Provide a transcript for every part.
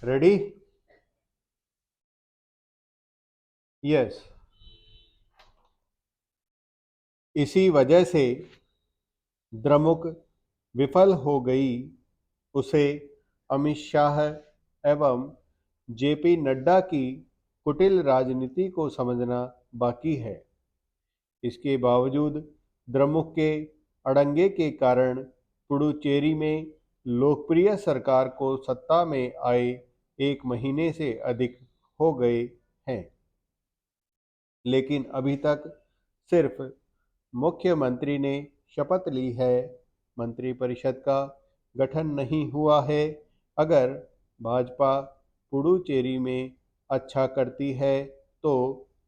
Ready? Yes. इसी वजह से द्रमुक विफल हो गई। उसे अमित शाह एवं जेपी नड्डा की कुटिल राजनीति को समझना बाकी है। इसके बावजूद द्रमुक के अड़ंगे के कारण पुडुचेरी में लोकप्रिय सरकार को सत्ता में आए 1 महीने से अधिक हो गए हैं, लेकिन अभी तक सिर्फ मुख्यमंत्री ने शपथ ली है। मंत्रिपरिषद का गठन नहीं हुआ है। अगर भाजपा पुडुचेरी में अच्छा करती है तो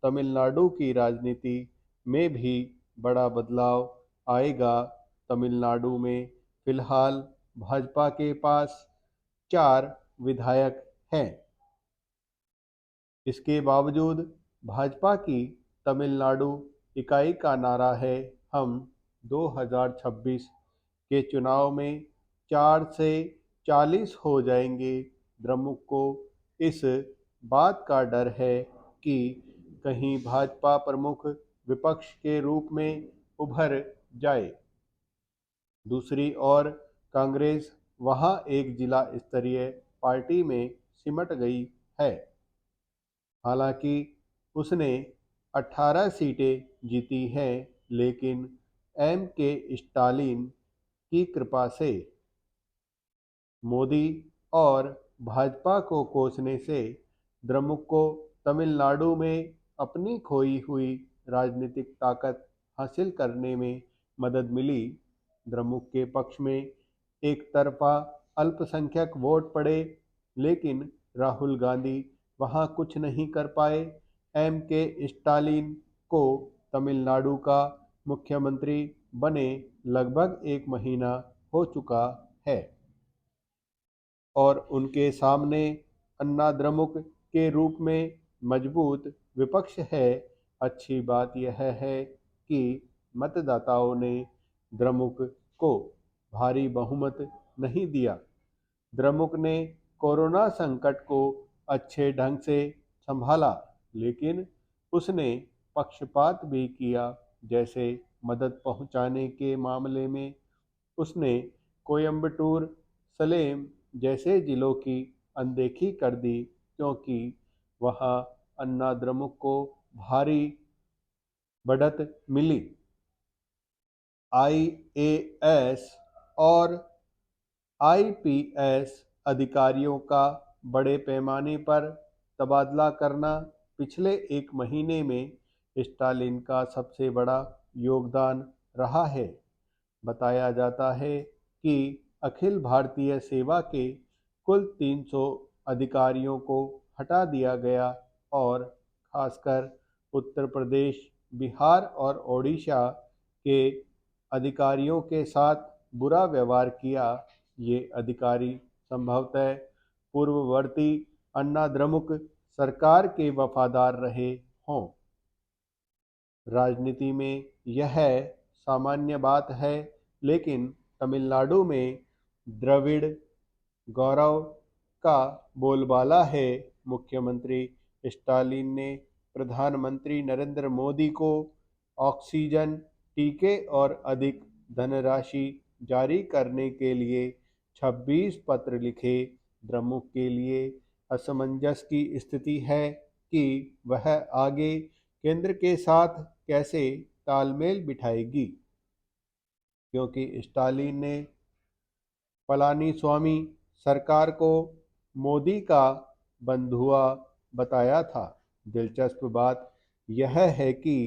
तमिलनाडु की राजनीति में भी बड़ा बदलाव आएगा। तमिलनाडु में फिलहाल भाजपा के पास 4 विधायक हैं। इसके बावजूद भाजपा की तमिलनाडु इकाई का नारा है, हम 2026 के चुनाव में 4 से 40 हो जाएंगे। द्रमुक को इस बात का डर है कि कहीं भाजपा प्रमुख विपक्ष के रूप में उभर जाए। दूसरी ओर कांग्रेस वहां एक जिला स्तरीय पार्टी में सिमट गई है। हालांकि उसने 18 सीटें जीती हैं, लेकिन एम के स्टालिन की कृपा से, मोदी और भाजपा को कोसने से द्रमुक को तमिलनाडु में अपनी खोई हुई राजनीतिक ताकत हासिल करने में मदद मिली। द्रमुक के पक्ष में एक तरफा अल्पसंख्यक वोट पड़े, लेकिन राहुल गांधी वहां कुछ नहीं कर पाए। एम के स्टालिन को तमिलनाडु का मुख्यमंत्री बने लगभग 1 महीना हो चुका है और उनके सामने अन्ना द्रमुक के रूप में मजबूत विपक्ष है। अच्छी बात यह है कि मतदाताओं ने द्रमुक को भारी बहुमत नहीं दिया। द्रमुक ने कोरोना संकट को अच्छे ढंग से संभाला, लेकिन उसने पक्षपात भी किया। जैसे मदद पहुंचाने के मामले में उसने कोयम्बटूर, सलेम जैसे जिलों की अनदेखी कर दी, क्योंकि वहां अन्ना द्रमुक को भारी बढ़त मिली। आईएएस और आईपीएस अधिकारियों का बड़े पैमाने पर तबादला करना पिछले 1 महीने में स्टालिन का सबसे बड़ा योगदान रहा है। बताया जाता है कि अखिल भारतीय सेवा के कुल 300 अधिकारियों को हटा दिया गया और खासकर उत्तर प्रदेश, बिहार और ओडिशा के अधिकारियों के साथ बुरा व्यवहार किया। ये अधिकारी संभवतः पूर्ववर्ती अन्ना द्रमुक सरकार के वफादार रहे हों। राजनीति में यह सामान्य बात है, लेकिन तमिलनाडु में द्रविड़ गौरव का बोलबाला है। मुख्यमंत्री स्टालिन ने प्रधानमंत्री नरेंद्र मोदी को ऑक्सीजन, टीके और अधिक धनराशि जारी करने के लिए 26 पत्र लिखे। द्रमुक के लिए असमंजस की स्थिति है कि वह आगे केंद्र के साथ कैसे तालमेल बिठाएगी, क्योंकि स्टालिन ने पलानीस्वामी सरकार को मोदी का बंधुआ बताया था। दिलचस्प बात यह है कि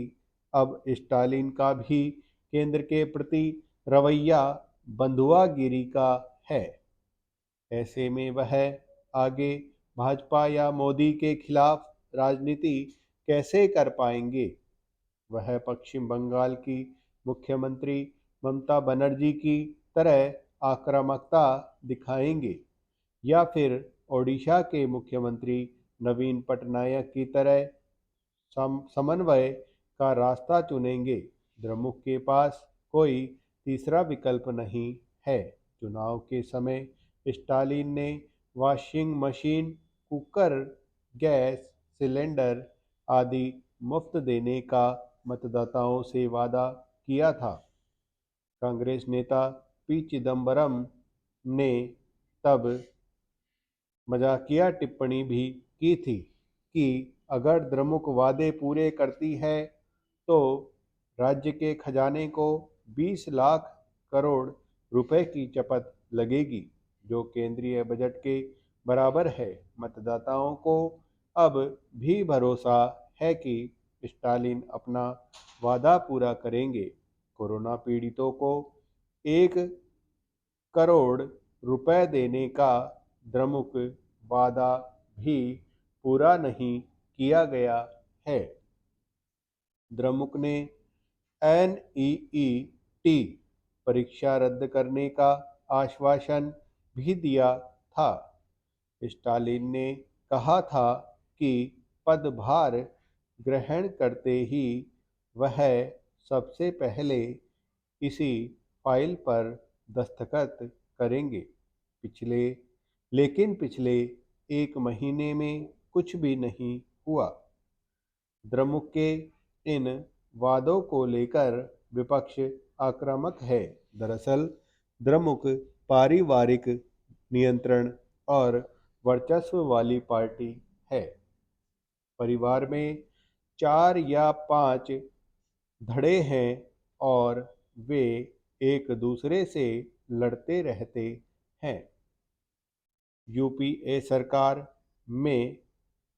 अब स्टालिन का भी केंद्र के प्रति रवैया बंधुआगिरी का है। ऐसे में वह आगे भाजपा या मोदी के खिलाफ राजनीति कैसे कर पाएंगे। वह पश्चिम बंगाल की मुख्यमंत्री ममता बनर्जी की तरह आक्रामकता दिखाएंगे या फिर ओडिशा के मुख्यमंत्री नवीन पटनायक की तरह समन्वय का रास्ता चुनेंगे। द्रमुक के पास कोई तीसरा विकल्प नहीं है। चुनाव के समय स्टालिन ने washing machine, cooker, gas cylinder आदि मुफ्त देने का मतदाताओं से वादा किया था। कांग्रेस नेता पी चिदम्बरम ने तब मजाकिया टिप्पणी भी की थी कि अगर द्रमुक वादे पूरे करती है तो राज्य के खजाने को 20 लाख करोड़ रुपए की चपत लगेगी, जो केंद्रीय बजट के बराबर है। मतदाताओं को अब भी भरोसा है कि स्टालिन अपना वादा पूरा करेंगे। कोरोना पीड़ितों को 1 करोड़ रुपए देने का द्रमुक वादा भी पूरा नहीं किया गया है। द्रमुक ने एनईईटी परीक्षा रद्द करने का आश्वासन भी दिया था। स्टालिन ने कहा था कि पदभार ग्रहण करते ही वह सबसे पहले इसी फाइल पर दस्तखत करेंगे। पिछले 1 महीने में कुछ भी नहीं हुआ। द्रमुक के इन वादों को लेकर विपक्ष आक्रामक है। दरअसल द्रमुक पारिवारिक नियंत्रण और वर्चस्व वाली पार्टी है। परिवार में 4 या 5 धड़े हैं और वे एक दूसरे से लड़ते रहते हैं। यूपीए सरकार में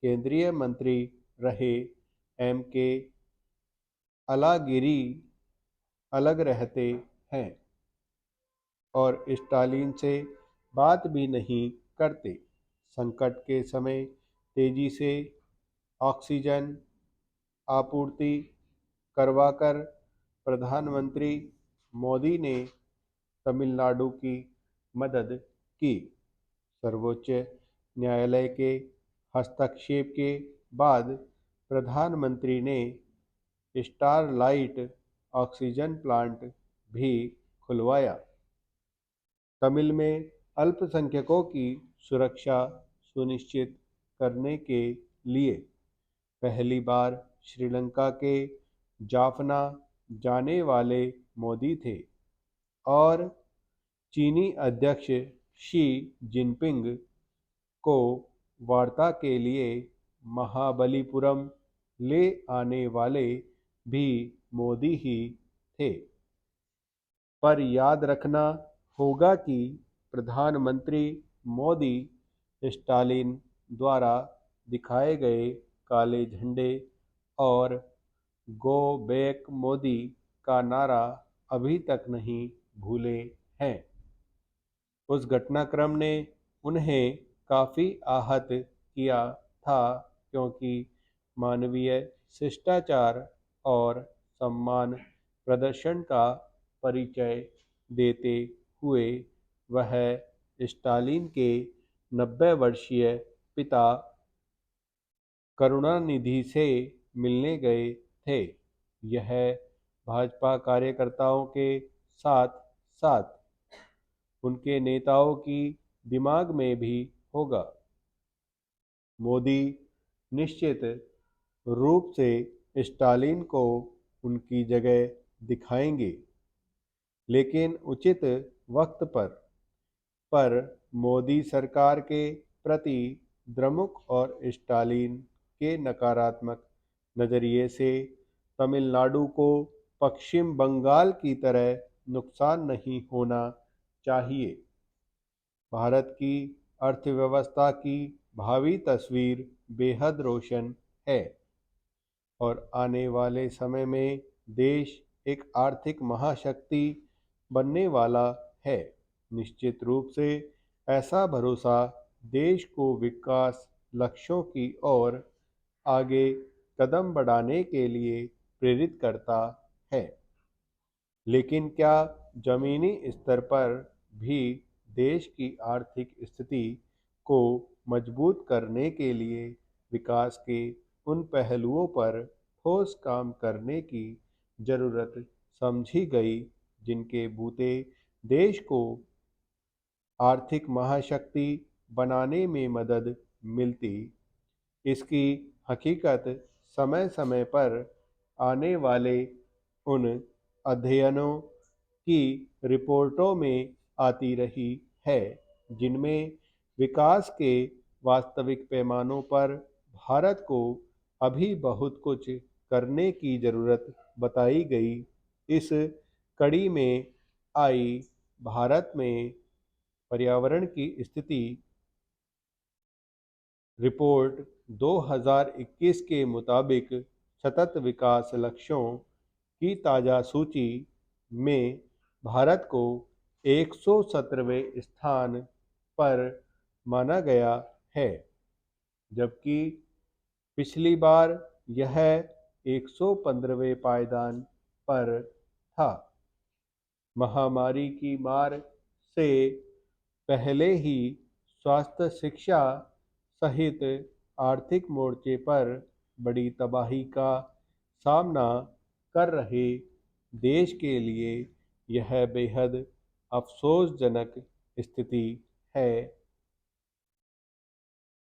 केंद्रीय मंत्री रहे एम.के. अलागिरी अलग रहते हैं और स्टालिन से बात भी नहीं करते। संकट के समय तेजी से ऑक्सीजन आपूर्ति करवाकर प्रधानमंत्री मोदी ने तमिलनाडु की मदद की। सर्वोच्च न्यायालय के हस्तक्षेप के बाद प्रधानमंत्री ने स्टारलाइट ऑक्सीजन प्लांट भी खुलवाया। तमिल में अल्पसंख्यकों की सुरक्षा सुनिश्चित करने के लिए पहली बार श्रीलंका के जाफना जाने वाले मोदी थे और चीनी अध्यक्ष शी जिनपिंग को वार्ता के लिए महाबलीपुरम ले आने वाले भी मोदी ही थे। पर याद रखना होगा कि प्रधानमंत्री मोदी स्टालिन द्वारा दिखाए गए काले झंडे और गो बैक मोदी का नारा अभी तक नहीं भूले हैं। उस घटनाक्रम ने उन्हें काफ़ी आहत किया था, क्योंकि मानवीय शिष्टाचार और सम्मान प्रदर्शन का परिचय देते हुए वह स्टालिन के 90 वर्षीय पिता करुणानिधि से मिलने गए थे। यह भाजपा कार्यकर्ताओं के साथ साथ उनके नेताओं की दिमाग में भी होगा। मोदी निश्चित रूप से स्टालिन को उनकी जगह दिखाएंगे, लेकिन उचित वक्त पर मोदी सरकार के प्रति द्रमुक और स्टालिन के नकारात्मक नज़रिए से तमिलनाडु को पश्चिम बंगाल की तरह नुकसान नहीं होना चाहिए। भारत की अर्थव्यवस्था की भावी तस्वीर बेहद रोशन है और आने वाले समय में देश एक आर्थिक महाशक्ति बनने वाला है। निश्चित रूप से ऐसा भरोसा देश को विकास लक्ष्यों की ओर आगे कदम बढ़ाने के लिए प्रेरित करता है। लेकिन क्या जमीनी स्तर पर भी देश की आर्थिक स्थिति को मजबूत करने के लिए विकास के उन पहलुओं पर ठोस काम करने की जरूरत समझी गई, जिनके बूते देश को आर्थिक महाशक्ति बनाने में मदद मिलती। इसकी हकीकत समय समय पर आने वाले उन अध्ययनों की रिपोर्टों में आती रही है, जिनमें विकास के वास्तविक पैमानों पर भारत को अभी बहुत कुछ करने की ज़रूरत बताई गई। इस कड़ी में आई भारत में पर्यावरण की स्थिति रिपोर्ट 2021 के मुताबिक सतत विकास लक्ष्यों की ताज़ा सूची में भारत को 117वें स्थान पर माना गया है, जबकि पिछली बार यह 115वें पायदान पर था। महामारी की मार से पहले ही स्वास्थ्य, शिक्षा सहित आर्थिक मोर्चे पर बड़ी तबाही का सामना कर रहे देश के लिए यह बेहद अफसोसजनक स्थिति है।